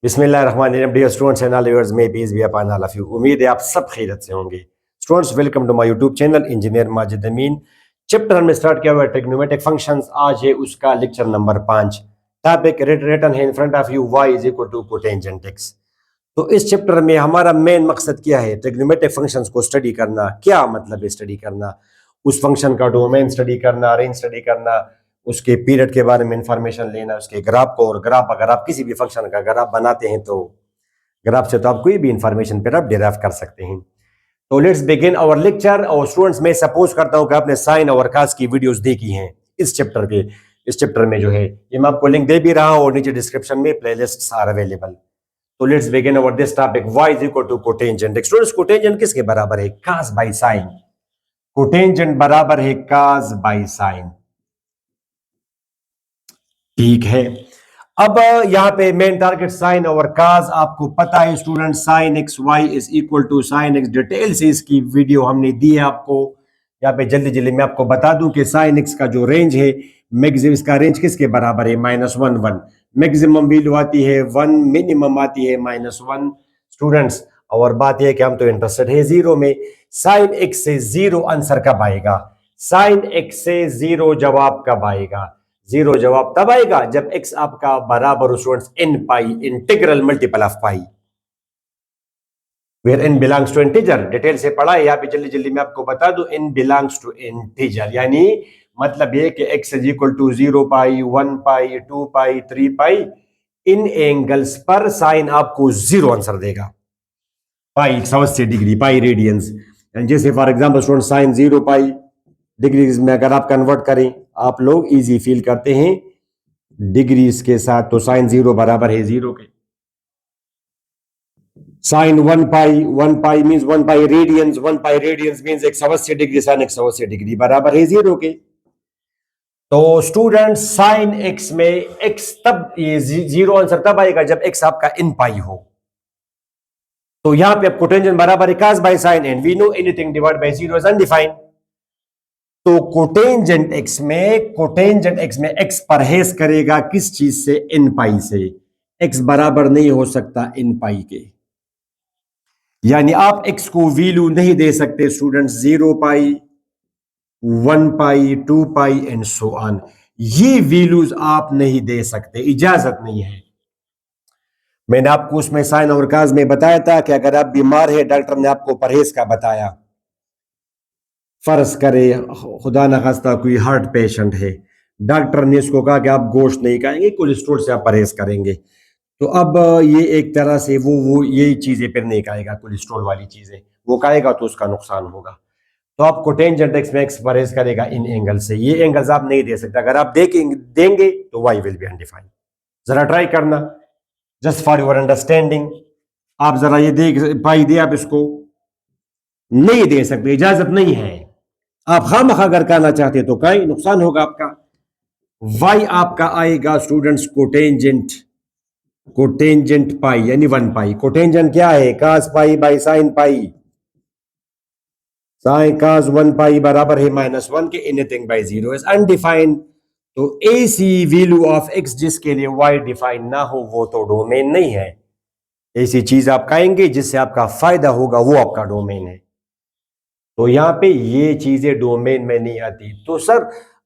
बिस्मिल्लाहिर्रहमानिर्रहीम। Dear students and all viewers, may peace be upon all of you. उम्मीद है आप सब खैरियत से होंगे। Students, welcome to my YouTube channel engineer Majid Amin. Chapter हमने स्टार्ट किया हुआ है ट्रिग्नोमेट्रिक फंक्शंस। आज है उसका लेक्चर नंबर 5। टॉपिक रिटन है in front of you, y is equal to cotangent x। तो इस चैप्टर में हमारा मेन मकसद क्या है? ट्रिग्नोमेट्रिक फंक्शंस को स्टडी करना। क्या मतलब है स्टडी करना? उस फंक्शन का डोमेन स्टडी करना, रेंज स्टडी करना, उसके पीरियड के बारे में इंफॉर्मेशन लेना, उसके ग्राफ को। और ग्राफ, अगर आप किसी भी फंक्शन का ग्राफ बनाते हैं तो ग्राफ से तो आप कोई भी इंफॉर्मेशन फिर आप डिराइव कर सकते हैं। तो लेट्स बिगिन आवर लेक्चर। और स्टूडेंट्स, मैं सपोज करता हूं कि आपने साइन और कास की वीडियोस देखी हैं इस चैप्टर के। इस चैप्टर में जो है ये मैं आपको लिंक दे भी रहा हूं और नीचे डिस्क्रिप्शन में प्लेलिस्ट्स आर अवेलेबल। तो let's begin our this topic, y is equal to cotangent. Students, cotangent किसके बराबर है? कास बाई साइन। कोटेंजेंट बराबर है कास बाई साइन। ठीक है। अब यहां पे मेन टारगेट साइन और काज आपको पता है student. Sine x y is equal to sine x. Detail से इसकी वीडियो हमने दी है आपको। यहाँ पे जल्दी जल्दी मैं आपको बता दूं कि साइन एक्स का जो रेंज है, मैक्सिमम इसका रेंज किसके बराबर है? -1 1। मैक्सिमम वैल्यू आती है 1, मिनिमम आती है -1 स्टूडेंट्स। और बात यह है कि हम तो इंटरेस्टेड है जीरो में। साइन एक्स से जीरो आंसर कब आएगा? साइन एक्स से जीरो जवाब कब आएगा? जीरो जवाब तब आएगा जब x आपका बराबर students n pi, integral multiple of pi, where n belongs to integer. Detail से पढ़ा है, यहाँ पे जल्दी जल्दी मैं आपको बता दूं। n बिलोंग्स टू इंटीजर यानी मतलब ये कि x is equal to 0 pi, 1 pi, 2 pi, 3 pi. इन एंगल्स पर साइन आपको जीरो आंसर देगा। Pi 180 degree, pi radians. जैसे for example student sine 0 pi degrees में अगर आप कन्वर्ट करें, आप लोग इजी फील करते हैं डिग्रीज के साथ, तो साइन 0 बराबर है 0 के। Sine 1 pi means 1 pi radians. 1 pi radians means 180 degree, sine 180 degree बराबर है 0 के। तो स्टूडेंट, साइन एक्स में एक्स तब, ये जीरो आंसर तब आएगा जब एक्स आपका इन पाई हो। तो यहां पे आप कोटेंजेंट बराबर है cos by sine, and we know anything divide by zero is undefined. तो कोटेंजेंट एक्स में एक्स परहेज करेगा किस चीज से? इन पाई से। एक्स बराबर नहीं हो सकता इन पाई के, यानी आप एक्स को वैल्यू नहीं दे सकते student 0 pi, 1 pi, 2 pi and so on. ये वैल्यूज आप नहीं दे सकते, इजाजत नहीं है। मैंने आपको उसमें साइन और काज में बताया था कि अगर आप बीमार है, डॉक्टर ने आपको परहेज का बताया। फर्ज करे खुदा न खास्ता कोई हार्ट पेशेंट है, डॉक्टर ने इसको कहा कि आप गोश्त नहीं खाएंगे, कोलेस्ट्रॉल से आप परहेज करेंगे। तो अब ये एक तरह से वो यही चीजें फिर नहीं खाएगा, कोलेस्ट्रॉल वाली चीजें वो खाएगा तो उसका नुकसान होगा। तो आप कोटेंजेंट एक्स में एक्स परहेज करेगा इन एंगल से। ये एंगल्स आप नहीं दे सकते। अगर आप देंगे तो वाई विल बी अनडिफाइंड। जरा ट्राई करना, जस्ट फॉर योर अंडरस्टैंडिंग। आप जरा ये देख पाई दे, आप इसको नहीं दे सकते, इजाजत नहीं है। आप खामखा अगर कहना चाहते तो कहीं नुकसान होगा आपका। y आपका आएगा स्टूडेंट्स कोटेंजेंट पाई यानी 1 पाई। कोटेंजेंट क्या है? Cos pi by sine pi. Sine cos 1 pi बराबर है -1 के। Anything by zero is undefined. तो ऐसी वैल्यू ऑफ x जिसके लिए y डिफाइन ना हो वो तो डोमेन नहीं है। ऐसी चीज आप कहेंगे जिससे आपका फायदा होगा, वो आपका डोमेन है। तो यहां पे ये चीजें डोमेन में नहीं आती। तो सर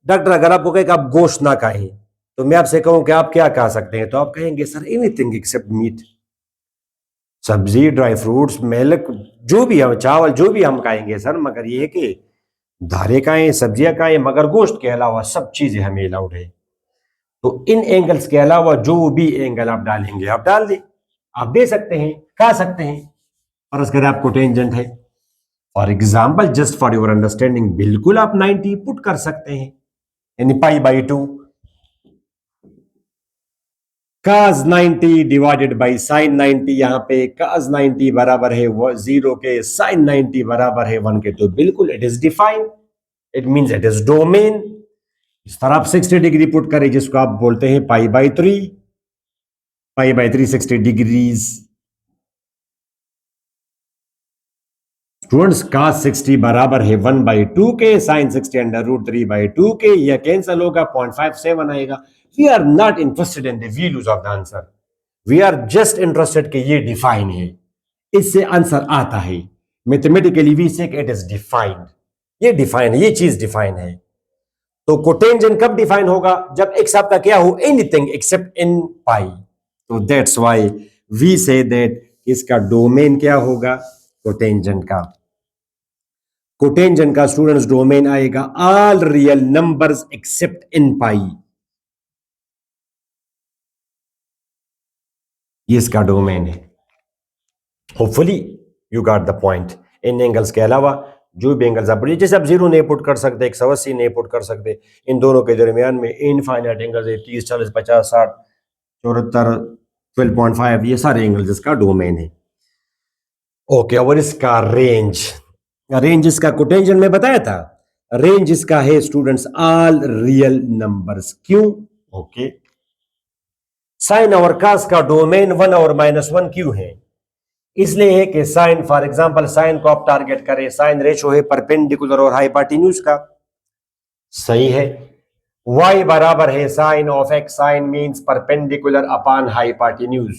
डॉक्टर अगर आपको कहे कि आप गोश्त ना खाएं, तो मैं आपसे कहूं कि आप क्या खा सकते हैं, तो आप कहेंगे सर एनीथिंग एक्सेप्ट मीट। सब्जी, ड्राई फ्रूट्स, मिल्क, जो भी हम, चावल, जो भी हम खाएंगे सर, मगर ये है कि दालें खाएं, सब्जियां खाएं, मगर गोश्त के अलावा सब चीजें हमें अलाउड है। तो इन एंगल्स के अलावा जो भी एंगल आप डालेंगे आप डाल दें, आप दे सकते हैं, खा सकते हैं। फर्ज करें आपको टेंजेंट है, for example just for your understanding, बिल्कुल आप 90 पुट कर सकते हैं, यानी pi by 2। Cause 90 divided by sign 90। यहां पे काज 90 बराबर है 0 के, साइन 90 बराबर है 1 के। तो बिल्कुल it is defined, it means it is domain. इस तरह आप 60 डिग्री पुट करें जिसको आप बोलते हैं pi by 3। Pi by 3 60 degrees. Students, cos 60 बराबर है 1/2 के, साइन 60 √3/2 के। यह कैंसिल होगा, 0.57 आएगा। We are not interested in the values of the answer. We are just interested कि ये डिफाइन है, इससे आंसर आता है। Mathematically we say it is defined, ये डिफाइन है, ये चीज डिफाइन है। तो कोटेंजेंट कब डिफाइन होगा? जब एक्स आपका क्या हो, एनीथिंग एक्सेप्ट इन पाई। तो that's why we say that इसका डोमेन क्या होगा, कोटेंजेंट का। कोटेंजेंट का स्टूडेंट्स डोमेन आएगा all real numbers except in pi, ये इसका डोमेन है। Hopefully you got the point. इन एंगल्स के अलावा जो भी एंगल्स आप, जैसे आप 0 नहीं पुट कर सकते, 180 नहीं पुट कर सकते, इन दोनों के दरमियान में इनफाइनाइट एंगल्स है, 30, 40, 50, 60, 74, 12.5, ये सारे एंगल्स इसका डोमेन है। ओके, और इसका रेंज, रेंज इसका कोटेंजेंट में बताया था, रेंज इसका है स्टूडेंट्स ऑल रियल नंबर्स। क्यों? ओके, साइन और कास का डोमेन 1 और -1 क्यों है? इसलिए है कि साइन, फॉर एग्जांपल साइन को आप टारगेट करें, साइन रेशो है परपेंडिकुलर और हाइपोटेन्यूज का, सही है। y बराबर है sine of x, sine means perpendicular upon hypotenuse.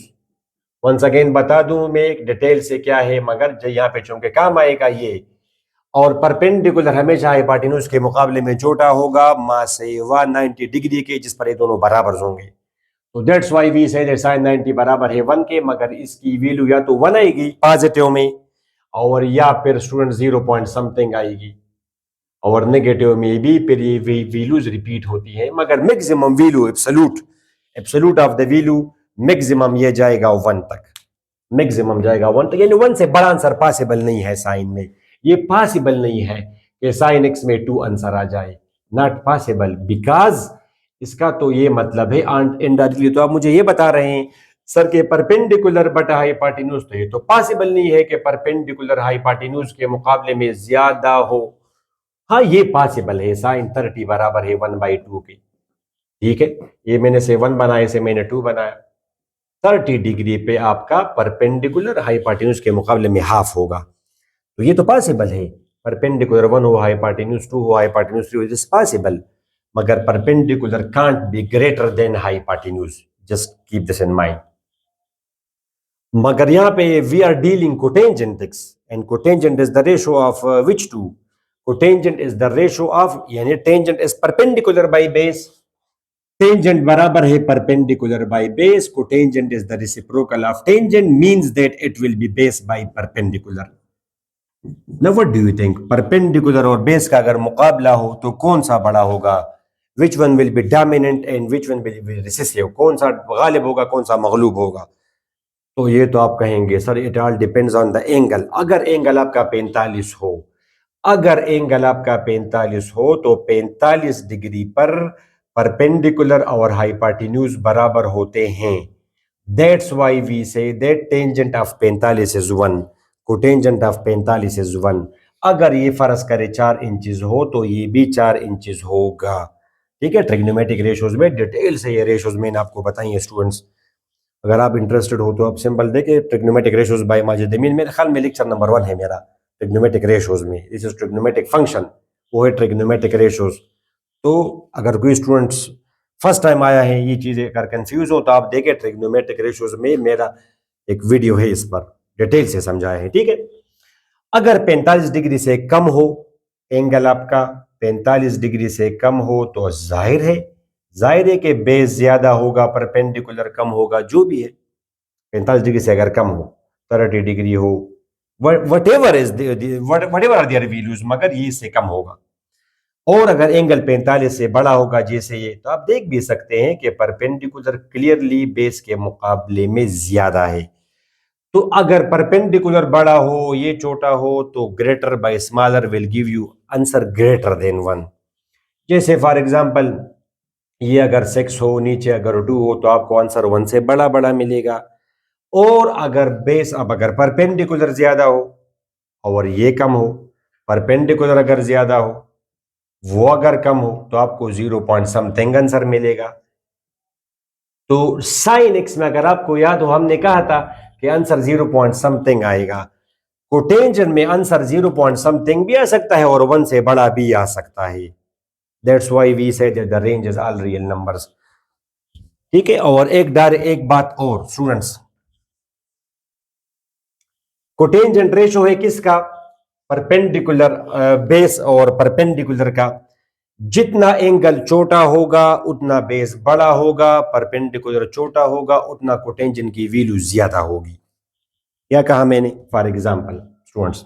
Once again बता दूं मैं एक डिटेल से क्या है, मगर यहां पे चूंकि काम आएगा ये, और परपेंडिकुलर हमेशा हाइपोटेन्यूज के मुकाबले में छोटा होगा मा से 190 डिग्री के, जिस पर ये दोनों बराबर होंगे। तो that's why we say that sin 90 बराबर है 1 के, मगर इसकी वैल्यू या तो 1 आएगी पॉजिटिव में, और या फिर स्टूडेंट 0 पॉइंट समथिंग आएगी, और नेगेटिव में भी फिर ये वैल्यूज रिपीट होती है, मगर maximum value absolute of the value maximum ये जाएगा 1 तक, मैक्सिमम जाएगा 1 तक, यानी 1 से बड़ा आंसर पॉसिबल नहीं है साइन में। ये पॉसिबल नहीं है कि साइन x में 2 आंसर आ जाए, नॉट पॉसिबल, बिकॉज इसका तो ये मतलब है इनडायरेक्टली तो आप मुझे ये बता रहे हैं सर के परपेंडिकुलर बटा हाइपोटेन्यूज, तो ये तो पॉसिबल नहीं है कि परपेंडिकुलर हाइपोटेन्यूज के मुकाबले में ज्यादा हो। हाँ, ये पॉसिबल है, साइन 30 बराबर है 1/2 के, ठीक है, ये मैंने से 1 बनाया, से मैंने 2 बनाया, 30 डिग्री पे आपका परपेंडिकुलर हाइपोटेन्यूज के मुकाबले में हाफ होगा, तो ये तो पॉसिबल है। परपेंडिकुलर 1 हो, हाइपोटेन्यूज 2 हो, हाइपोटेन्यूज 3 हो, इट इज पॉसिबल, मगर perpendicular can't be greater than hypotenuse, just keep this in mind. मगर यहां पे we are dealing cotangent x, and cotangent is the ratio of which two, cotangent is the ratio of, यानी tangent is perpendicular by base, tangent बराबर है perpendicular by base, cotangent is the reciprocal of tangent, means that it will be base by perpendicular. Now what do you think, perpendicular और base का अगर मुकाबला हो तो कौन सा बड़ा होगा? Which one will be dominant and which one will be recessive, कौन सा गालिब होगा, कौन सा मगलूब होगा? तो ये तो आप कहेंगे sir it all depends on the angle. अगर एंगल आपका 45 हो, अगर एंगल आपका 45 हो तो 45 डिग्री पर परपेंडिकुलर और हाइपोटेन्यूज बराबर होते हैं। That's why we say that tangent of 45 is 1, cotangent of 45 is 1। अगर ये फर्ज करे 4 इंचेस हो तो ये भी 4 इंचेस होगा, ठीक है। ट्रिग्नोमेट्रिक रेशियोज में डिटेल से ये रेशियोज मैंने आपको बताई है स्टूडेंट्स, अगर आप इंटरेस्टेड हो तो आप सिंपल देखिए ट्रिग्नोमेट्रिक रेशियोज बाय माजिद अमीन, मेरे ख्याल में लेक्चर नंबर 1 है मेरा ट्रिग्नोमेट्रिक रेशियोज में, दिस इज ट्रिग्नोमेट्रिक फंक्शन, वो है ट्रिग्नोमेट्रिक रेशियोज। तो अगर कोई स्टूडेंट्स फर्स्ट टाइम आया है ये चीजें अगर कंफ्यूज हो तो आप देखें ट्रिग्नोमेट्रिक रेशियोज में मेरा एक वीडियो है, इस पर डिटेल से समझाया है, ठीक है। अगर 45 डिग्री से कम हो एंगल आपका, 45 डिग्री से कम हो तो जाहिर है कि बेस ज्यादा होगा, परपेंडिकुलर कम होगा, जो भी है 45 डिग्री से अगर कम हो, 30 डिग्री हो, whatever आर देयर वैल्यूज, मगर ये इससे कम होगा। और अगर एंगल 45 से बड़ा होगा जैसे ये, तो आप देख भी सकते हैं कि परपेंडिकुलर क्लियरली बेस के मुकाबले में ज्यादा है। तो अगर परपेंडिकुलर बड़ा हो, ये छोटा हो, तो greater by smaller will give you answer greater than 1। जैसे फॉर एग्जांपल ये अगर 6 हो, नीचे अगर 2 हो, तो आपको आंसर 1 से बड़ा बड़ा मिलेगा। और अगर बेस, अब अगर परपेंडिकुलर ज्यादा हो और ये कम हो, परपेंडिकुलर अगर ज्यादा हो, वो अगर कम हो, तो आपको 0 पॉइंट समथिंग आंसर मिलेगा। तो साइन एक्स में अगर आपको याद हो हमने कहा था कि आंसर 0 पॉइंट समथिंग आएगा, कोटेंजेंट में आंसर 0 पॉइंट समथिंग भी आ सकता है और 1 से बड़ा भी आ सकता है। That's why we say that the range is all real numbers. ठीक है। और एक बात और स्टूडेंट्स, कोटेंजेंट रेशो है किसका? परपेंडिकुलर बेस और परपेंडिकुलर का। जितना एंगल छोटा होगा उतना बेस बड़ा होगा, परपेंडिकुलर छोटा होगा उतना कोटेंजेंट की वैल्यू ज्यादा होगी। क्या कहा मैंने? फॉर एग्जांपल स्टूडेंट्स,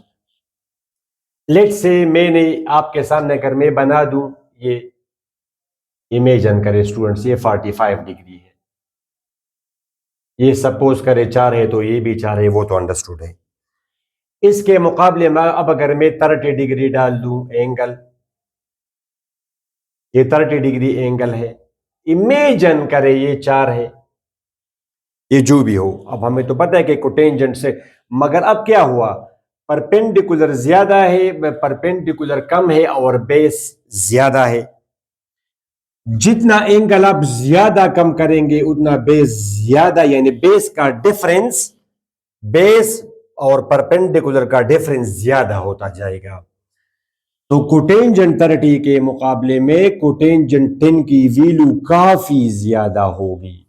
लेट से मैंने आपके सामने अगर मैं बना दूं, ये इमेजिन करें स्टूडेंट्स, ये 45 डिग्री है, ये सपोज करे 4 है तो ये भी 4 है, वो तो अंडरस्टूड है। इसके मुकाबले में अब अगर मैं 30 डिग्री डाल दूं एंगल, ये 30 डिग्री एंगल है, इमेजिन करें ये 4 है, ये जो भी हो, अब हमें तो पता है कि कोटेंजेंट से, मगर अब क्या हुआ, परपेंडिकुलर ज्यादा है, परपेंडिकुलर कम है और बेस ज्यादा है। जितना एंगल आप ज्यादा कम करेंगे उतना बेस ज्यादा, यानी बेस का डिफरेंस, बेस और परपेंडिकुलर का डिफरेंस ज्यादा होता जाएगा। तो कोटेंजेंट 30 के मुकाबले में कोटेंजेंट 10 की वैल्यू काफी ज्यादा होगी।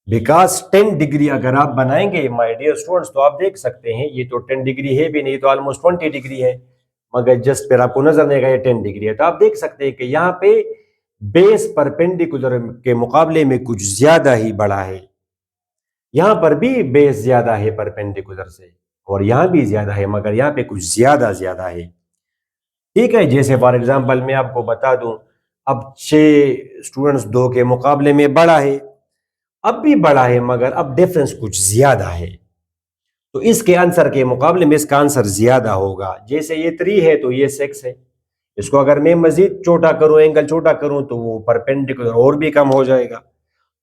बिकॉज 10 डिग्री अगर आप बनाएंगे माय डियर स्टूडेंट्स, तो आप देख सकते हैं ये तो 10 डिग्री है भी नहीं, तो ऑलमोस्ट 20 डिग्री है, मगर जस्ट फिर आपको नजर नहीं आएगा ये 10 डिग्री है। तो आप देख सकते हैं कि यहाँ पे बेस परपेंडिकुलर के मुकाबले में कुछ ज्यादा ही बड़ा है। यहां पर भी बेस ज्यादा है परपेंडिकुलर से, और यहां भी ज्यादा है, मगर यहां पे कुछ ज्यादा ज्यादा है। ठीक है, जैसे फॉर एग्जांपल मैं आपको बता दूं, अब 6 स्टूडेंट्स 2 के मुकाबले में बड़ा है, अब भी बड़ा है, मगर अब डिफरेंस कुछ ज्यादा है, तो इसके आंसर के मुकाबले में इसका आंसर ज्यादा होगा। जैसे ये 3 है तो ये 6 है, इसको अगर मैं मजीद छोटा करूं, एंगल छोटा करूं, तो वो परपेंडिकुलर और भी कम हो जाएगा,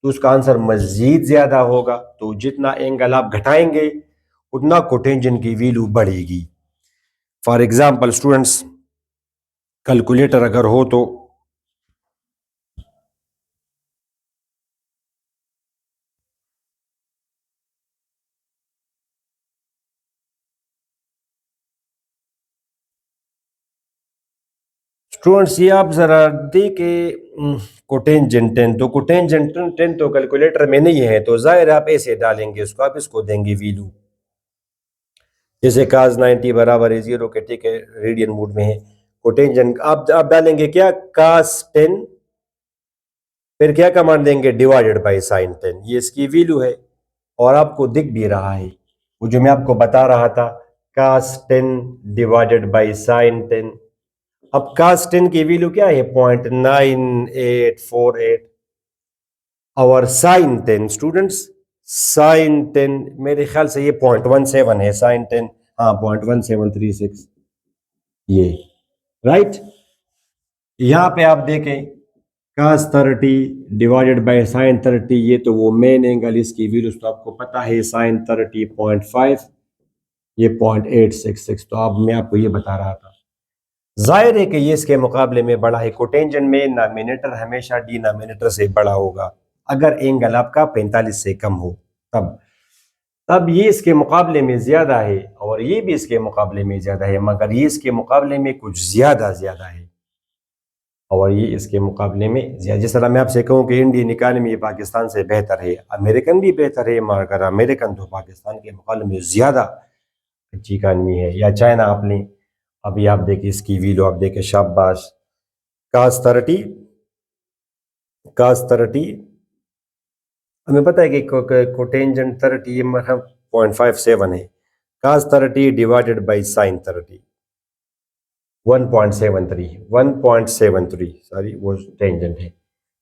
तो उसका आंसर मजीद ज्यादा होगा। तो जितना एंगल आप घटाएंगे उतना कोटेंजेंट की वैल्यू बढ़ेगी। फॉर एग्जाम्पल स्टूडेंट्स, कैलकुलेटर अगर हो तो स्टूडेंट्स ये आप जरा देखे कोटेंजेंट 10, तो कोटेंजेंट 10 तो कैलकुलेटर में नहीं है, तो जाहिर है आप ऐसे डालेंगे इसको, आप इसको देंगे वैल्यू, जैसे काज 90 बराबर है 0 के, ठीक है, रेडियन मोड में है। कोटेंजेंट आप डालेंगे क्या, कास 10, फिर क्या कमांड देंगे, डिवाइडेड बाय साइन 10, ये इसकी वैल्यू है, और आपको दिख भी रहा है वो जो मैं आपको बता रहा था, कास 10 डिवाइडेड बाय साइन 10। अब कास 10 की वैल्यू क्या है, 0.9848, और साइन 10 स्टूडेंट्स, साइन 10 मेरे ख्याल से ये 0.17 है, साइन 10, हाँ 0.1736, ये राइट। यहां पे आप देखें कास 30 डिवाइडेड बाय साइन 30, ये तो वो मेन एंगल, इसकी वैल्यू तो आपको पता है, साइन 30.5, ये 0.866, तो अब मैं आपको ये बता रहा था, जाहिर है कि ये इसके मुकाबले में बड़ा है। कोटेंजेंट में नॉमिनेटर हमेशा डिनोमिनेटर से बड़ा होगा, अगर एंगल आपका 45 से कम हो, तब तब ये इसके मुकाबले में ज्यादा है, और ये भी इसके मुकाबले में ज्यादा है, मगर ये इसके मुकाबले में कुछ ज्यादा ज्यादा है, और ये इसके मुकाबले में ज्यादा। जिस तरह मैं आपसे कहूँ कि इंडियन इकानमी पाकिस्तान से बेहतर है, अमेरिकन भी बेहतर है, मगर अमेरिकन तो पाकिस्तान के मुकाबले में ज्यादा अच्छी इकानमी है। या चाइना आप लें, अभी आप देखिए इसकी वैल्यू, आप देखिए, शाबाश, कास 30, कास 30, हमें पता है कि कोटेंजेंट 30 ये मतलब 0.57 है, cos 30 divided by sine 30 1.73, 1.73, sorry वो टेंजेंट है,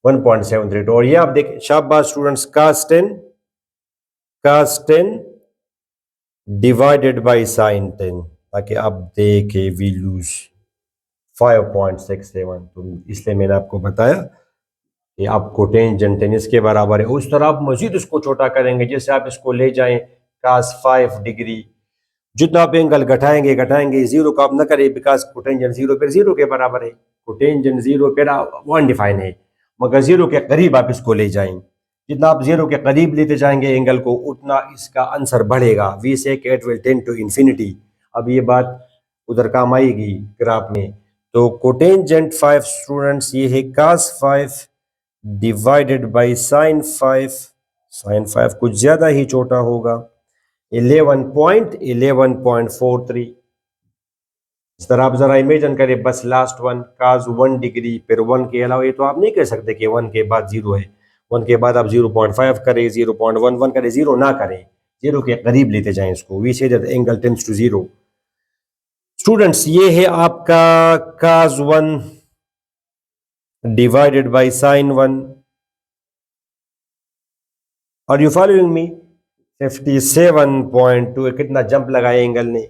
1.73, और ये आप देखिए, शाबाश students, cos 10, cos 10 divided by sine 10, ताकि आप देखें वैल्यूज 5.67, तो इसलिए मैंने आपको बताया कि आपको टेंजेंट 10 इसके बराबर है। उस तरह आप मजीद उसको छोटा करेंगे, जैसे आप इसको ले जाएं कास 5 डिग्री, जितना आप एंगल घटाएंगे घटाएंगे, जीरो को आप न करें, बिकॉज कोटेंजेंट जीरो फिर जीरो के बराबर है, कोटेंजेंट जीरो फिर अनडिफाइन है, मगर जीरो के करीब आप इसको ले जाएं, जितना आप जीरो के करीब लेते जाएंगे एंगल को, उतना इसका आंसर बढ़ेगा। We say it will tend to infinity. अब ये बात उधर काम आएगी ग्राफ में। तो कोटेंजेंट 5 स्टूडेंट्स ये है कास 5 डिवाइडेड बाई साइन 5 कुछ ज्यादा ही छोटा होगा 11.43। इस तरह आप जरा इमेजिन करें बस लास्ट वन काज 1 डिग्री, फिर 1 के अलावा ये तो आप नहीं कह सकते कि 1 के बाद 0 है। 1 के बाद आप 0.5 करें, 0.11 करें, 0 ना करें, 0 के करीब लेते जाएं इसको। We say that angle tends to 0। Students ये है आपका cos 1 divided by sine 1। Are you following me? 57.2 कितना जंप लगाया एंगल ने।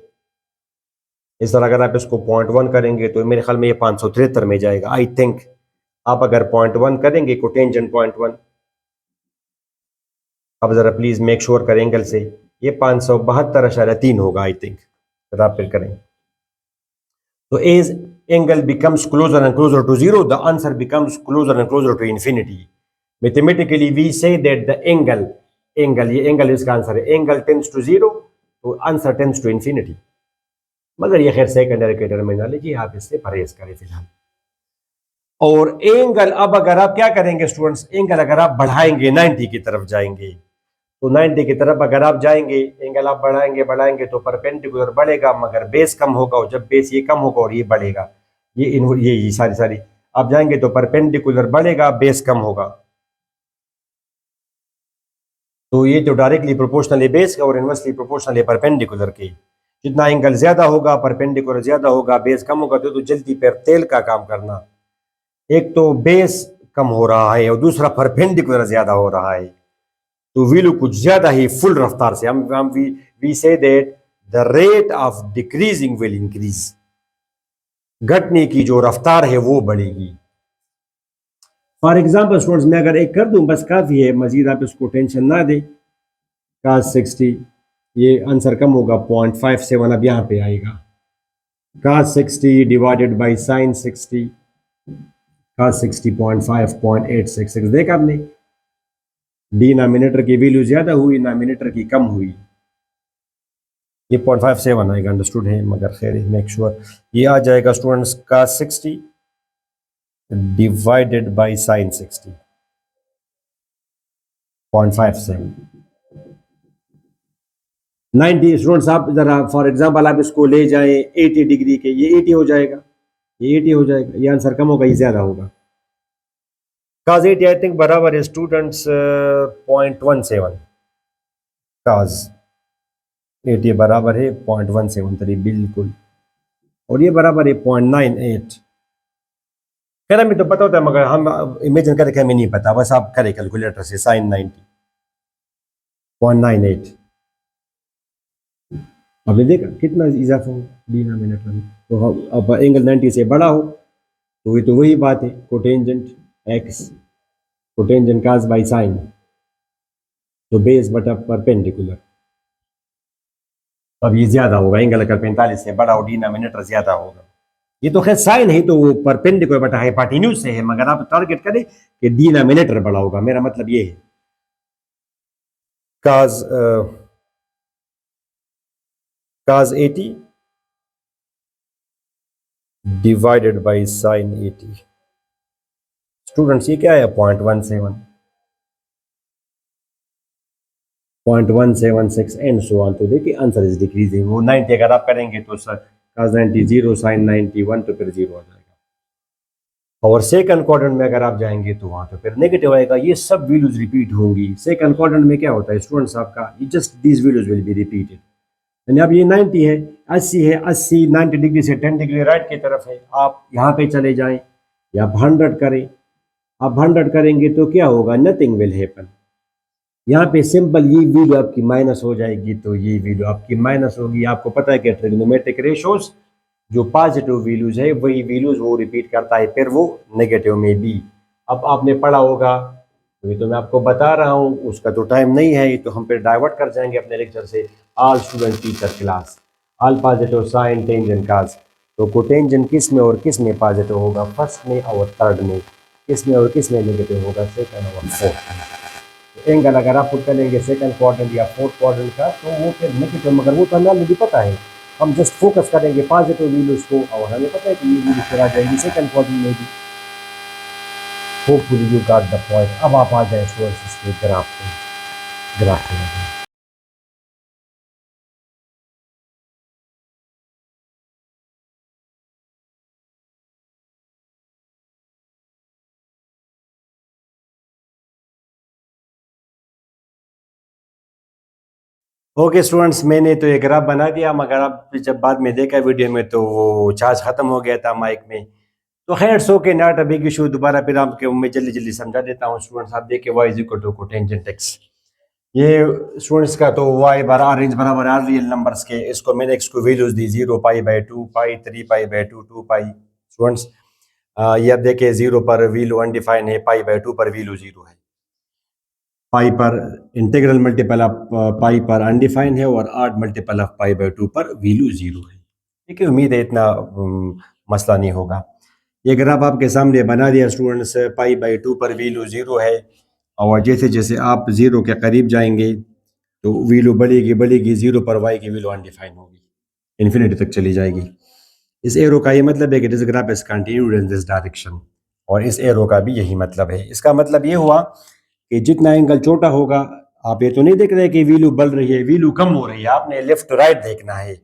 इस तरह अगर आप इसको 0.1 करेंगे तो मेरे ख्याल में ये 573 में जाएगा आई थिंक। आप अगर 0.1 करेंगे कोटेंजेंट 0.1, अब जरा प्लीज मेक श्योर करें एंगल से, ये 572.3 होगा आई थिंक। अगर आप फिर करें तो as angle becomes closer and closer to 0 the answer becomes closer and closer to infinity. Mathematically we say that the angle ये एंगल इसका आंसर है, एंगल टेंड्स टू 0 तो आंसर टेंड्स टू इंफिनिटी। मगर ये खैर सेकेंडरी की terminology, आप इससे परहेज करें फिलहाल। और एंगल अब अगर आप क्या करेंगे स्टूडेंट्स, एंगल अगर आप बढ़ाएंगे 90 की तरफ जाएंगे तो 90 की तरफ अगर आप जाएंगे एंगल आप बढ़ाएंगे तो परपेंडिकुलर बढ़ेगा मगर बेस कम होगा, और जब बेस ये कम होगा और ये बढ़ेगा, ये सारी आप जाएंगे तो परपेंडिकुलर बढ़ेगा बेस कम होगा। तो ये जो डायरेक्टली प्रोपोर्शनल है बेस का और इनवर्सली प्रोपोर्शनल है परपेंडिकुलर के। जितना एंगल ज्यादा होगा परपेंडिकुलर ज्यादा होगा बेस कम होगा, तो जल्दी पर तेल का काम करना। एक तो बेस कम हो रहा है और दूसरा परपेंडिकुलर ज्यादा हो रहा है, तो वैल्यू कुछ ज्यादा ही फुल रफ्तार से हम we say that the rate of decreasing will increase. घटने की जो रफ्तार है वो बढ़ेगी। फॉर एग्जाम्पल स्टूडेंट्स मैं अगर एक कर दूं बस काफी है, मजीद आप इसको टेंशन ना दें। काज 60 ये आंसर कम होगा 0.57 अब यहाँ पे आएगा। काज 60 डिवाइडेड बाई साइन 60, काज 60.5 0.866। देखा आपने डिनोमिनेटर की वैल्यू ज्यादा हुई नॉमिनेटर की कम हुई, ये 0.57 आएगा, अंडरस्टूड है मगर खैर मेक श्योर ये आ जाएगा students. Cause 60 divided by sign 60 0.57 90। Students आप जरा फॉर एग्जांपल आप इसको ले जाएं 80 डिग्री के, ये 80 हो जाएगा, ये 80 हो जाएगा, ये आंसर कम होगा ये ज्यादा होगा। काज 80 आई थिंक बराबर है स्टूडेंट्स 0.17। काज 80 बराबर है 0.173 बिल्कुल, और ये बराबर है 0.98। कहना भी तो पता होता है मगर हम इमेजिन करके हमें नहीं पता, बस आप करें कैलकुलेटर से साइन 90.98। आपने देखा कितना इजाफा हो डिनोमिनेटर में। तो अब एंगल 90 से बड़ा हो तो ये तो वही बात है cotangent x, cotangent cause by sign, तो बेस बटा परपेंडिकुलर। अब ये ज्यादा होगा, एंगल अगर 45 से बड़ा हो डिनोमिनेटर ज्यादा होगा। ये तो खैर साइन है तो वो परपेंडिकुलर बटा हाइपोटेन्यूज से है, मगर आप टारगेट करें कि डिनोमिनेटर बड़ा होगा, मेरा मतलब ये है। काज 80 डिवाइडेड बाई साइन 80। स्टूडेंट्स ये क्या है 0.17 0.176 एंड सो ऑन। तो देखिए आंसर इज डिक्रीजिंग। वो 90 अगर आप करेंगे तो सर काज 90 0 साइन 91 तो फिर 0 आ जाएगा, और सेकंड क्वाड्रेंट में अगर आप जाएंगे तो वहां तो फिर नेगेटिव आएगा। ये सब वैल्यूज रिपीट होंगी। सेकंड क्वाड्रेंट में क्या होता है स्टूडेंट्स आपका, ये just these values will be repeated. यानी अब ये 90 है 80 है 80 90 डिग्री से 10 डिग्री राइट की तरफ है, आप यहाँ पे चले जाएं या आप 100 करें। आप 100 करेंगे तो क्या होगा, नथिंग विल हैपन। यहाँ पे सिंपल ये वैल्यू आपकी माइनस हो जाएगी, तो ये वैल्यू आपकी माइनस होगी। आपको पता है कि ट्रिग्नोमेट्रिक रेशोज जो पॉजिटिव वैल्यूज है वही वैल्यूज वो रिपीट करता है, फिर वो नेगेटिव में भी। अब आपने पढ़ा होगा, तो ये तो मैं आपको बता रहा हूँ, उसका तो टाइम नहीं है, ये तो हम फिर डाइवर्ट कर जाएंगे अपने लेक्चर से। All student teacher class, all positive sine tangent cos. तो कोटेंजेंट किस में और किस में पॉजिटिव होगा, फर्स्ट में और थर्ड में। किस में और किस में नेगेटिव होगा, सेकंड और फोर्थ। एंगल अगर आप पुट करेंगे सेकंड क्वाड्रेंट या फोर्थ क्वाड्रेंट का तो वो फिर नेगेटिव, मगर वो तो हमें ऑलरेडी पता है। हम जस्ट फोकस करेंगे पॉजिटिव वैल्यूज को, और हमें पता है कि ये वैल्यू फिर आ जाएगी सेकंड क्वाड्रेंट में भी। Hopefully you got the point. अब आप आ जाए स्टूडेंट्स इसके ग्राफ पे, ग्राफ पे आ जाए। ओके स्टूडेंट्स, मैंने तो ये ग्राफ बना दिया, मगर अब जब बाद में देखा वीडियो में तो वो चार्ज खत्म हो गया था माइक में। तो खैर सो के नॉट अ बिग इशू, दोबारा फिर आपके मैं जल्दी जल्दी समझा देता हूँ स्टूडेंट्स। आप देखिए y is equal to cotangent x, ये स्टूडेंट्स का तो y बराबर रेंज बराबर आर रियल नंबर्स के, इसको मैंने x को values the 0 pi by 2 pi 3 pi by 2 2 pi. Students ये अब देखिए 0 पर वैल्यू अनडिफाइन है, पाई बाई 2 पर वैल्यू 0 है, पाई पर इंटीग्रल मल्टीपल ऑफ पाई पर अनडिफाइन है, और आड मल्टीपल ऑफ पाई बाई 2 पर वैल्यू 0 है। ठीक है, उम्मीद है इतना मसला नहीं होगा। ये ग्राफ आपके सामने बना दिया स्टूडेंट्स, पाई बाई 2 पर वैल्यू 0 है, और जैसे जैसे आप 0 के करीब जाएंगे तो वैल्यू बढ़ेगी बढ़ेगी, 0 पर वाई की वैल्यू अनडिफाइन होगी, इन्फिनिटी तक चली जाएगी। इस एरो का ये मतलब है कि this graph is continued in this direction, और इस एरो का भी यही मतलब है। इसका मतलब ये हुआ कि जितना एंगल छोटा होगा, आप ये तो नहीं देख रहे कि वैल्यू बढ़ रही है वैल्यू कम हो रही है, आपने लेफ्ट टू राइट देखना है।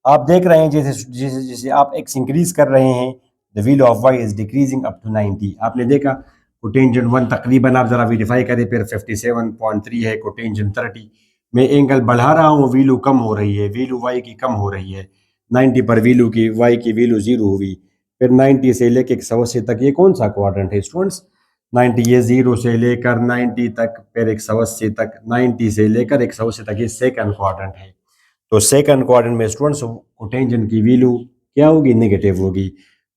आप देख रहे हैं जैसे जैसे जैसे आप एक्स इंक्रीज कर रहे हैं, the value of y is decreasing up to 90। आपने देखा कोटेंजेंट 1 तकरीबन, आप जरा वेरीफाई करें, फिर 57.3 है, कोटेंजेंट 30। मैं एंगल बढ़ा रहा हूँ, वैल्यू कम हो रही है, वैल्यू वाई की कम हो रही है। 90 पर वैल्यू की वाई की वैल्यू 0 हुई, फिर 90 से लेके 180 तक, ये कौन सा क्वाड्रेंट है स्टूडेंट्स? 90, ये 0 से लेकर 90 तक, फिर 180 तक, 90 से लेकर 180 तक, ये सेकंड क्वाड्रेंट है। तो सेकंड क्वाड्रेंट में स्टूडेंट्स कोटेंजेंट की वैल्यू क्या होगी? नेगेटिव होगी।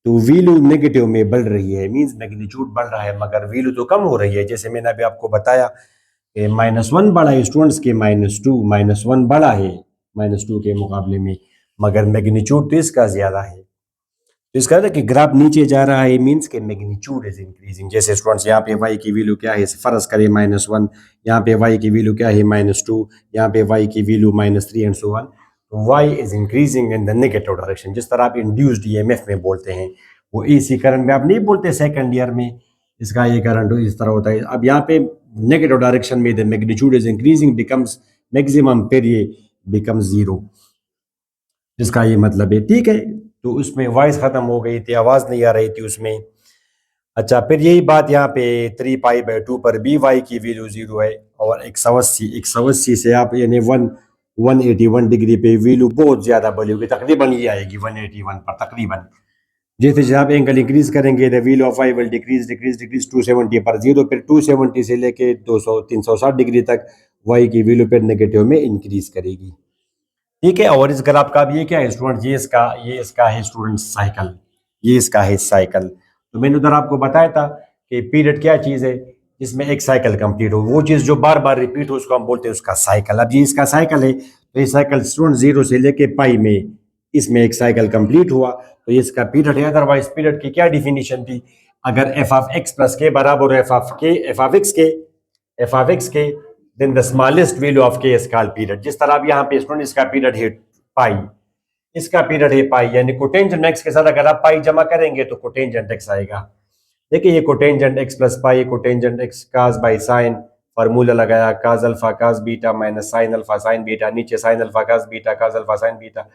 तो वैल्यू नेगेटिव में बढ़ रही है, मींस मैग्नीट्यूड बढ़ रहा है, मगर वैल्यू तो कम हो रही है। जैसे मैंने अभी आपको बताया कि -1 बड़ा है स्टूडेंट्स के, -2, -1 बड़ा है -2 के मुकाबले में, मगर मैग्नीट्यूड तो इसका ज्यादा है। तो इसका मतलब कि ग्राफ नीचे जा रहा है, मींस के मैग्नीट्यूड इज इंक्रीजिंग। जैसे स्टूडेंट्स यहाँ पे y की वैल्यू क्या है, फर्ज करें -1, यहाँ पे y की वैल्यू क्या है -2, यहाँ पे y की वैल्यू -3 एंड सो ऑन। तो y is increasing in the negative direction, जिस तरह आप इंड्यूस्ड ईएमएफ में बोलते हैं, वो एसी करंट में आप नहीं बोलते सेकंड ईयर में, इसका ये करंट इस तरह होता है। अब यहाँ पे नेगेटिव डायरेक्शन में the magnitude is increasing becomes maximum, फिर ये बिकम्स 0, जिसका ये मतलब है। ठीक है, तो उसमें वॉइस खत्म हो गई थी, आवाज नहीं आ रही थी उसमें। अच्छा, फिर यही बात यहाँ पे 3 पाई बाई 2 पर भी वाई की वैल्यू 0 है, और 180 से आप यानी 181 डिग्री पे वैल्यू बहुत ज्यादा बड़ी होगी, तकरीबन ये आएगी 181 पर तकरीबन। जैसे जैसे आप एंगल इंक्रीज करेंगे, the value of y will decrease decrease decrease 270 पर 0, फिर 270 से लेके 200 360 डिग्री तक वाई की वैल्यू फिर नेगेटिव में इंक्रीज करेगी। ठीक है, और इस ग्राफ का भी ये क्या है स्टूडेंट, ये इसका है स्टूडेंट साइकिल, ये इसका है साइकिल। तो मैंने उधर आपको बताया था कि पीरियड क्या चीज है, जिसमें एक साइकिल कंप्लीट हो, वो चीज जो बार बार रिपीट हो उसको हम बोलते हैं उसका साइकिल। अब ये इसका साइकिल है, तो ये साइकिल स्टूडेंट 0 से लेके पाई में, इसमें एक साइकिल कंप्लीट हुआ, तो ये इसका पीरियड है। अदरवाइज पीरियड की क्या डिफिनीशन थी? अगर F of x plus k बराबर एफ ऑफ एक्स के, then the smallest value of k is called period. जिस तरह अब यहाँ पे स्टूडेंट इसका पीरियड है पाई, इसका पीरियड है पाई, यानी कोटेंजेंट एक्स के साथ अगर आप पाई जमा करेंगे तो कोटेंजेंट एक्स आएगा। देखिए ये cotangent x plus pi, cotangent x cos by sine, formula लगाया cos alpha cos beta minus sine alpha sine beta, नीचे sine alpha cos beta cos alpha sine beta,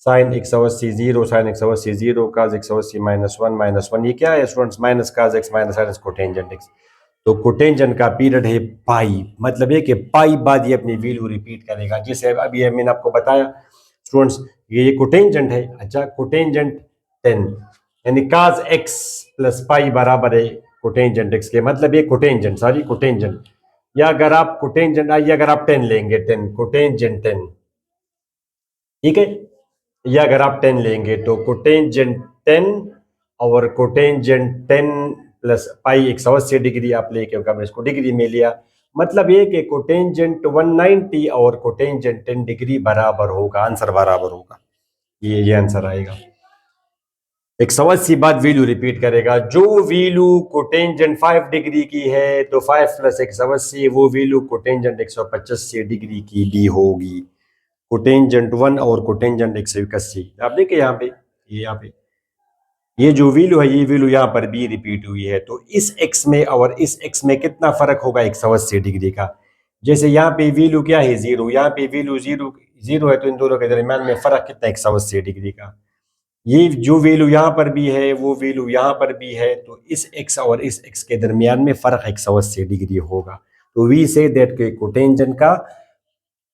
sine 180 0, sine 180 0, cos 180 -1 ये क्या है students? Minus cos x minus sine x, cotangent x. तो cotangent का period है pi, मतलब है कि पाई बाद ये अपनी वैल्यू रिपीट करेगा। जैसे अभी मैंने आपको बताया स्टूडेंट्स, ये कोटेंजेंट है। अच्छा, कोटेंजेंट 10 यानी काज एक्स प्लस पाई बराबर है कोटेंजेंट एक्स के, मतलब ये कोटेंजेंट, सॉरी कोटेंजेंट, या अगर आप कोटेंजेंट आइए अगर आप 10 लेंगे, 10 कोटेंजेंट 10, ठीक है, या अगर आप 10 लेंगे तो कोटेंजेंट 10 और कोटेंजेंट 10 प्लस पाई 180 डिग्री आप लेके अगर इसको डिग्री में लिया, मतलब ये कि कोटेंजेंट 190 और कोटेंजेंट 10 डिग्री बराबर होगा, आंसर बराबर होगा, ये आंसर आएगा। 180 बाद वैल्यू रिपीट करेगा, जो वैल्यू कोटेंजेंट 5 डिग्री की है तो 5 प्लस 180 वो वैल्यू कोटेंजेंट 185 डिग्री की भी होगी। कोटेंजेंट 1 और कोटेंजेंट 181, आप देखिए यहाँ पे, ये यहाँ पे ये जो वैल्यू है ये वैल्यू यहाँ पर भी रिपीट हुई है, तो इस एक्स में और इस एक्स में कितना फर्क होगा 180 डिग्री का। जैसे यहाँ पे वैल्यू क्या है 0, यहाँ पे वैल्यू 0 है, तो इन दोनों के दरमियान में फर्क कितना 180 डिग्री का। ये जो वैल्यू यहाँ पर भी है वो वैल्यू यहाँ पर भी है, तो इस एक्स और इस एक्स के दरमियान में फर्क 180 डिग्री होगा। तो वी से दैट के कोटेंजेंट का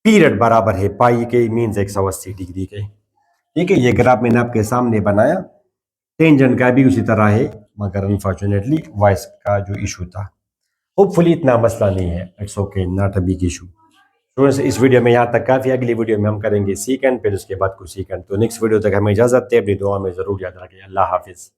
पीरियड बराबर है पाई के मीन्स 180 डिग्री के। ठीक है, ये ग्राफ मैंने आपके सामने बनाया। टेंजेंट का भी उसी तरह है, मगर अनफॉर्चुनेटली वॉइस का जो इशू था। होपफुली इतना मसला नहीं है, it's okay, not a big issue. Students, इस वीडियो में यहाँ तक काफ़ी। अगली वीडियो में हम करेंगे सीकेंड, फिर उसके बाद कुछ सीकेंड। तो नेक्स्ट वीडियो तक हमें इजाज़त है, अपनी दुआ में ज़रूर याद रखें। अल्लाह हाफिज़।